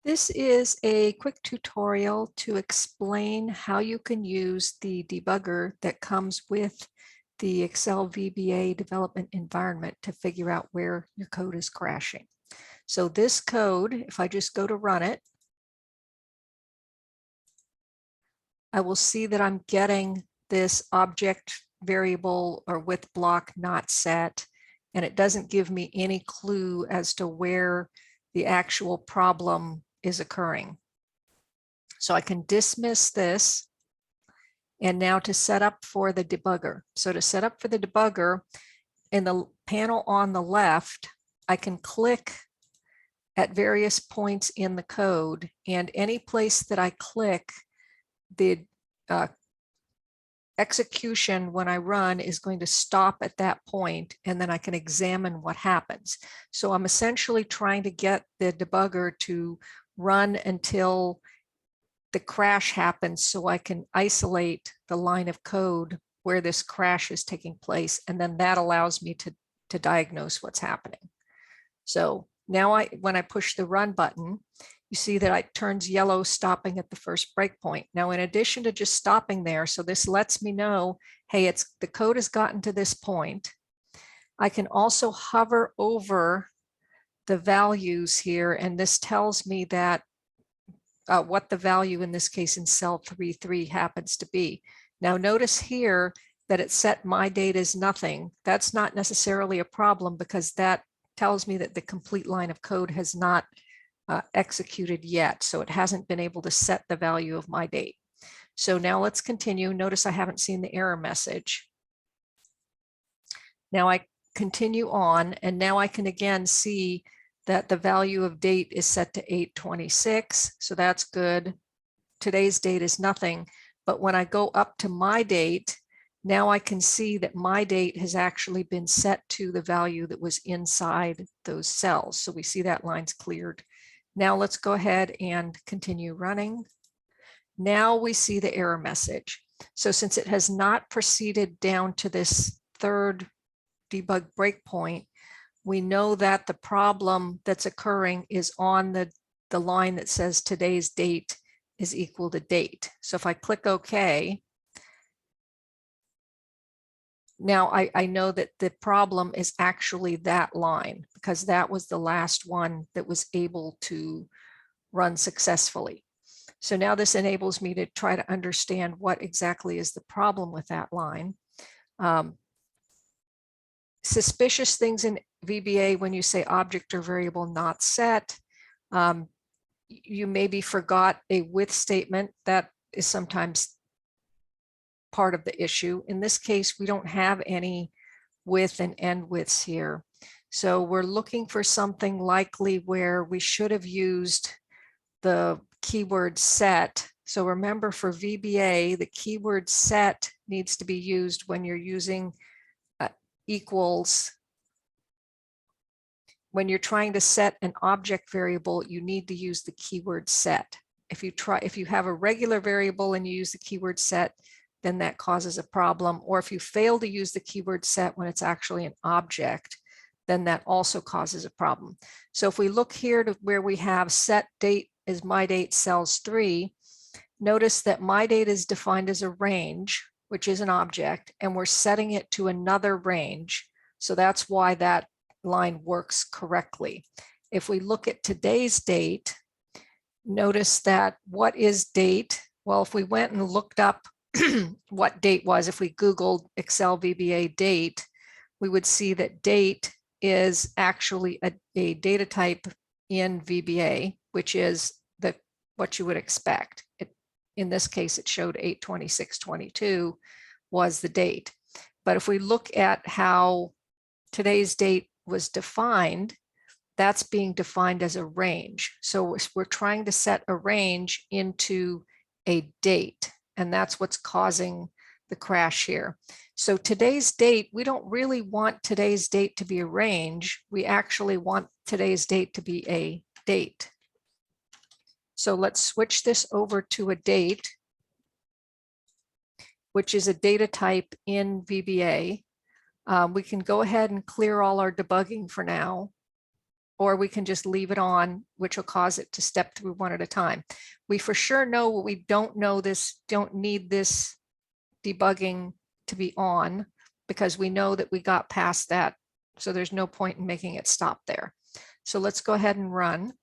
This is a quick tutorial to explain how you can use the debugger that comes with the Excel VBA development environment to figure out where your code is crashing. So this code, if I just go to run it, I will see that I'm getting this object variable or width block not set, and it doesn't give me any clue as to where the actual problem is occurring. So I can dismiss this. And now to set up for the debugger. So to set up for the debugger, in the panel on the left, I can click at various points in the code, and any place that I click, the execution when I run is going to stop at that point, and then I can examine what happens. So I'm essentially trying to get the debugger to run until the crash happens so I can isolate the line of code where this crash is taking place. And then that allows me to diagnose what's happening. So now when I push the run button, you see that it turns yellow, stopping at the first breakpoint. Now, in addition to just stopping there, so this lets me know, hey, the code has gotten to this point. I can also hover over the values here, and this tells me that what the value in this case in cell 3.3 happens to be. Now notice here that it set my date as nothing. That's not necessarily a problem because that tells me that the complete line of code has not executed yet. So it hasn't been able to set the value of my date. So now let's continue. Notice I haven't seen the error message. Now I continue on, and now I can again see that the value of date is set to 8/26, so that's good. Today's date is nothing, but when I go up to my date, now I can see that my date has actually been set to the value that was inside those cells. So we see that line's cleared. Now let's go ahead and continue running. Now we see the error message. So since it has not proceeded down to this third debug breakpoint, we know that the problem that's occurring is on the line that says today's date is equal to date. So if I click OK, now I know that the problem is actually that line because that was the last one that was able to run successfully. So now this enables me to try to understand what exactly is the problem with that line. Suspicious things in VBA when you say object or variable not set. You maybe forgot a with statement. That is sometimes part of the issue. In this case, we don't have any with and end withs here. So we're looking for something likely where we should have used the keyword set. So remember, for VBA, the keyword set needs to be used when you're using equals. When you're trying to set an object variable, you need to use the keyword set. If you have a regular variable and you use the keyword set, then that causes a problem. Or if you fail to use the keyword set when it's actually an object, then that also causes a problem. So if we look here to where we have set date is my date cells 3, notice that my date is defined as a range, which is an object, and we're setting it to another range. So that's why that line works correctly. If we look at today's date, notice that what is date? Well, if we went and looked up what date was, if we Googled Excel VBA date, we would see that date is actually a data type in VBA, which is what you would expect. In this case, it showed 8/26/22 was the date. But if we look at how today's date was defined, that's being defined as a range. So we're trying to set a range into a date, and that's what's causing the crash here. So today's date, we don't really want today's date to be a range. We actually want today's date to be a date. So let's switch this over to a date, which is a data type in VBA. We can go ahead and clear all our debugging for now. or we can just leave it on, which will cause it to step through one at a time. We for sure know what we don't need this debugging to be on, because we know that we got past that. So there's no point in making it stop there. So let's go ahead and run.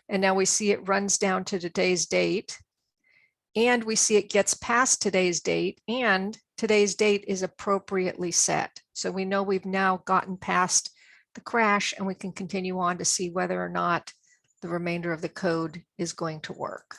And now we see it runs down to today's date. And we see it gets past today's date, and today's date is appropriately set. So we know we've now gotten past the crash, and we can continue on to see whether or not the remainder of the code is going to work.